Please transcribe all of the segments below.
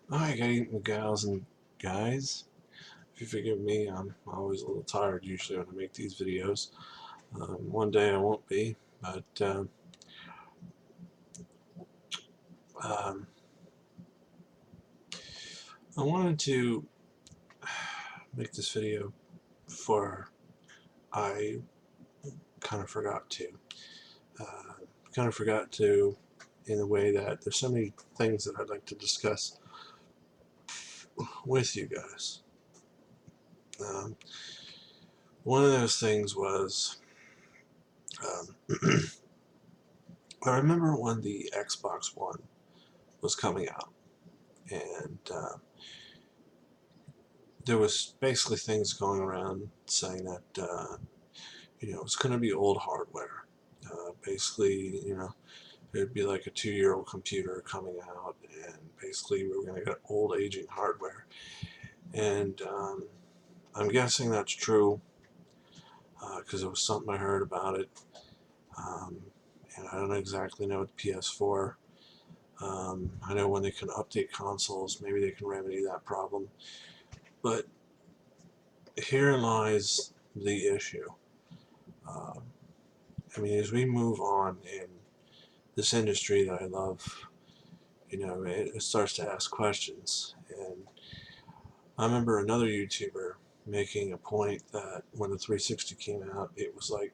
Hi, gals and guys. If you forgive me, I'm always a little tired usually when I make these videos. One day I won't be, but um, I wanted to make this video before I kind of forgot to. Uh, kind of forgot to in the way that there's so many things that I'd like to discuss with you guys. Um, One of those things was um, I remember when the Xbox One was coming out, and there was basically things going around saying that it's going to be old hardware. Basically, it'd be like a 2-year-old computer coming out, and basically we were going to get old aging hardware. And I'm guessing that's true because it was something I heard about it. Um, and I don't exactly know with the PS4. I know when they can update consoles, maybe they can remedy that problem. But herein lies the issue. Um, I mean, as we move on in this industry that I love, it starts to ask questions. And I remember another YouTuber making a point that when the 360 came out, it was like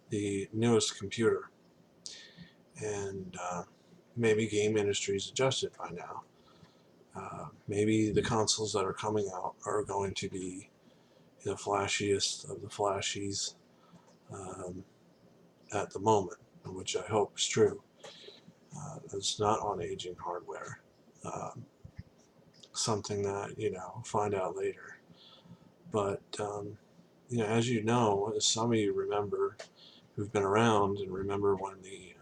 the newest computer. And maybe game industry's adjusted by now. Maybe the consoles that are coming out are going to be the flashiest of the flashies um, at the moment, which I hope is true. It's not on aging hardware. Um, Something that find out later. But as you know, as some of you remember who've been around and remember when the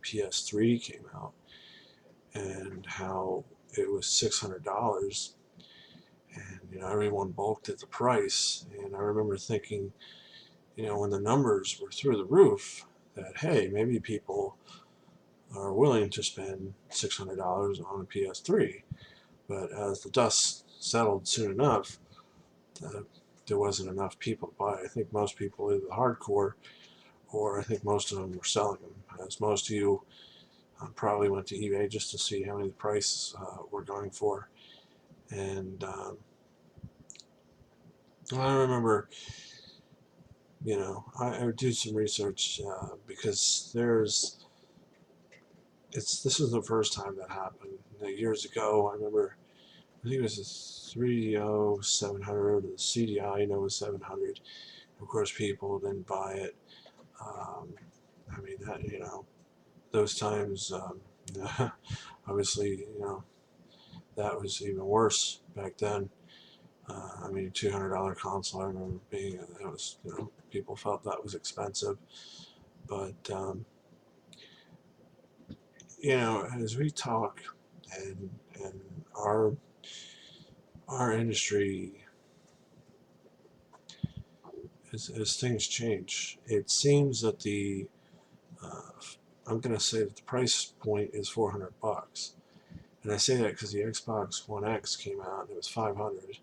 PS3 came out and how it was $600, and everyone balked at the price. And I remember thinking, when the numbers were through the roof, that hey, maybe people are willing to spend $600 on a PS3. But as the dust settled soon enough, uh, there wasn't enough people to buy. I think most people either hardcore, or I think most of them were selling them. As most of you probably went to eBay just to see how many the prices were going for. And I remember, I would do some research because this was the first time that happened. Years ago, I remember, I think it was a 3.0 700, the CDI, was 700. Of course, people didn't buy it. Um, I mean, those times, obviously, that was even worse back then. I mean, $200 console, I remember being, that was, people felt that was expensive. But, as we talk and our industry, as things change, it seems that uh, I'm going to say that the price point is $400. And I say that because the Xbox One X came out and it was 500,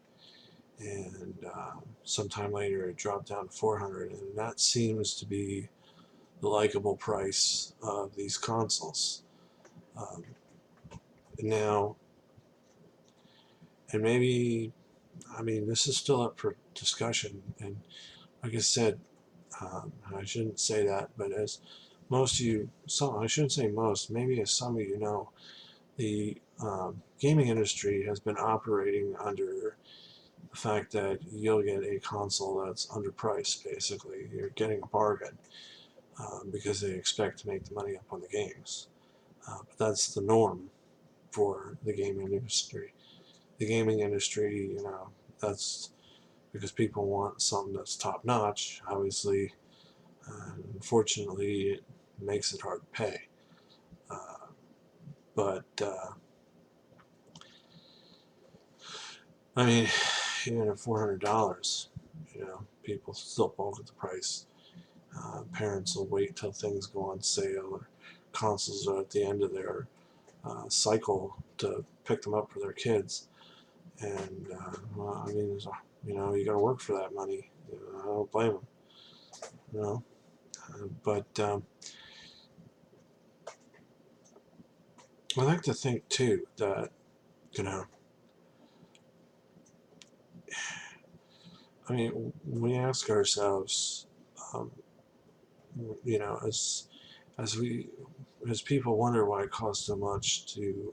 and sometime later it dropped down to 400, and that seems to be the likable price of these consoles. Um, Now, and maybe, I mean, this is still up for discussion, and like I said, I shouldn't say that, but as most of you, some I shouldn't say most, maybe as some of you know, the gaming industry has been operating under the fact that you'll get a console that's underpriced, basically. You're getting a bargain because they expect to make the money up on the games. But that's the norm for the gaming industry. The gaming industry, that's because people want something that's top notch. Obviously, unfortunately, it makes it hard to pay. Uh, but I mean, even at $400, people still balk at the price. Parents will wait till things go on sale, or consoles are at the end of their cycle to pick them up for their kids. And well, I mean, you got to work for that money. I don't blame them. You know, but I like to think too that you know, I mean, we ask ourselves, um, as we as people wonder why it costs so much to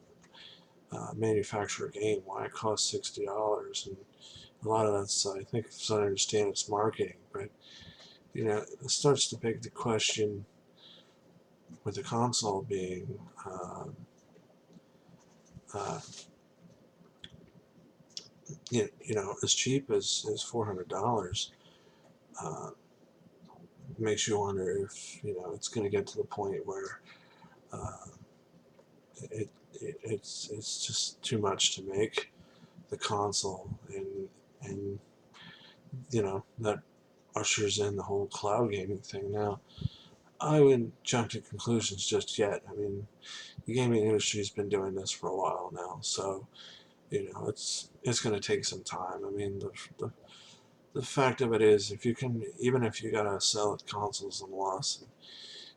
manufacture a game, why it costs $60, and a lot of that's, I think, as I understand, it's marketing. But it starts to beg the question with the console being uh, as cheap as $400. Uh, makes you wonder if it's going to get to the point where uh, it's just too much to make the console, and that ushers in the whole cloud gaming thing. Now, I wouldn't jump to conclusions just yet. I mean, the gaming industry's been doing this for a while now, so it's going to take some time. I mean, the fact of it is, even if you gotta sell consoles and loss,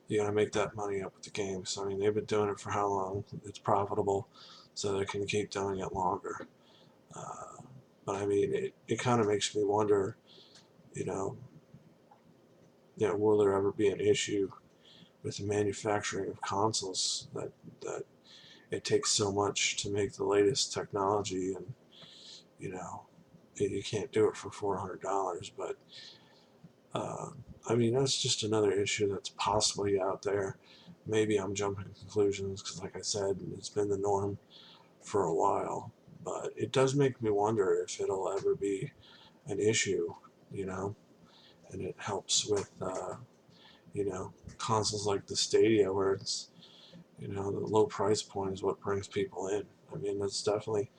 you gotta make that money up with the games. I mean, they've been doing it for how long? It's profitable, so they can keep doing it longer. Uh, but I mean, it kind of makes me wonder, you know, will there ever be an issue with the manufacturing of consoles that it takes so much to make the latest technology, and you know, you can't do it for $400. But uh, I mean, that's just another issue that's possibly out there. Maybe I'm jumping to conclusions because, like I said, it's been the norm for a while. But it does make me wonder if it'll ever be an issue, you know, and it helps with, consoles like the Stadia, where it's, the low price point is what brings people in. I mean, that's definitely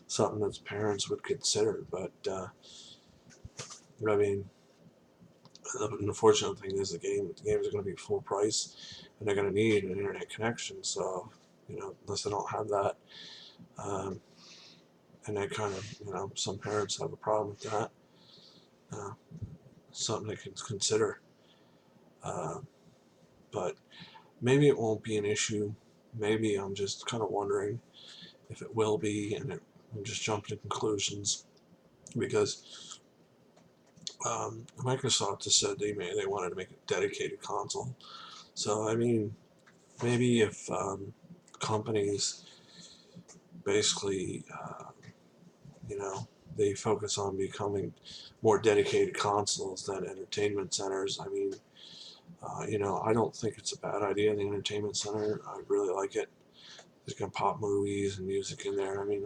something that parents would consider. But, I mean, the unfortunate thing is the games are going to be full price, and they're going to need an internet connection. So, unless they don't have that, um, and that kind of, some parents have a problem with that. Uh, Something they can consider. Uh, but maybe it won't be an issue. Maybe I'm just kind of wondering if it will be, and I'm just jumping to conclusions because Microsoft has said they wanted to make a dedicated console. So I mean, maybe if companies basically, they focus on becoming more dedicated consoles than entertainment centers. I mean, I don't think it's a bad idea. The entertainment center, I really like it. There's gonna pop movies and music in there. I mean,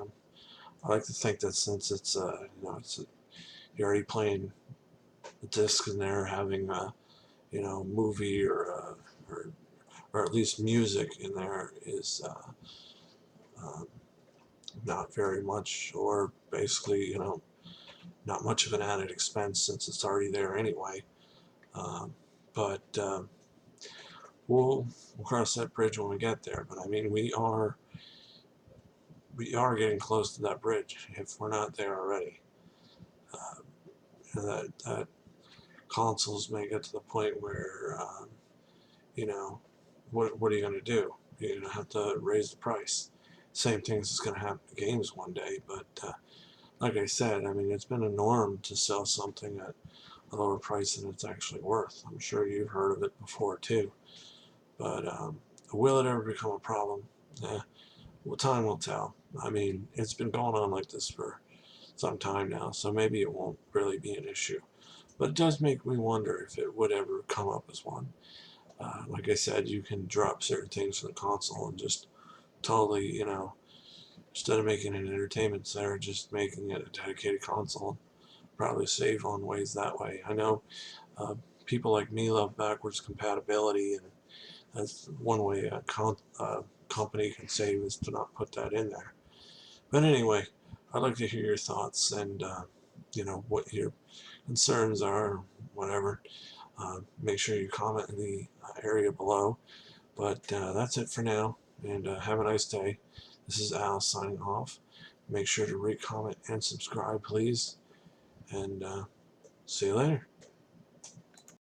I like to think that since it's, you're already playing the disc in there, having a, movie or or at least music in there is um, not very much, or basically, not much of an added expense since it's already there anyway. Um, but we'll cross that bridge when we get there. But I mean, we are getting close to that bridge if we're not there already. Uh, that consoles may get to the point where you know what are you going to do? You're going to have to raise the price. Same thing is going to happen to games one day. But like I said, I mean, it's been a norm to sell something at a lower price than it's actually worth. I'm sure you've heard of it before too. But will it ever become a problem? Well, time will tell. I mean, it's been going on like this for some time now, so maybe it won't really be an issue. But it does make me wonder if it would ever come up as one. Like I said, you can drop certain things from the console and just totally, instead of making an entertainment center, just making it a dedicated console. Probably save on ways that way. I know uh, people like me love backwards compatibility, and that's one way a company can save, is to not put that in there. But anyway, I'd like to hear your thoughts and what your concerns are, whatever. Make sure you comment in the area below. But that's it for now. and have a nice day. This is Al signing off. Make sure to rate, comment, and subscribe, please. And see you later.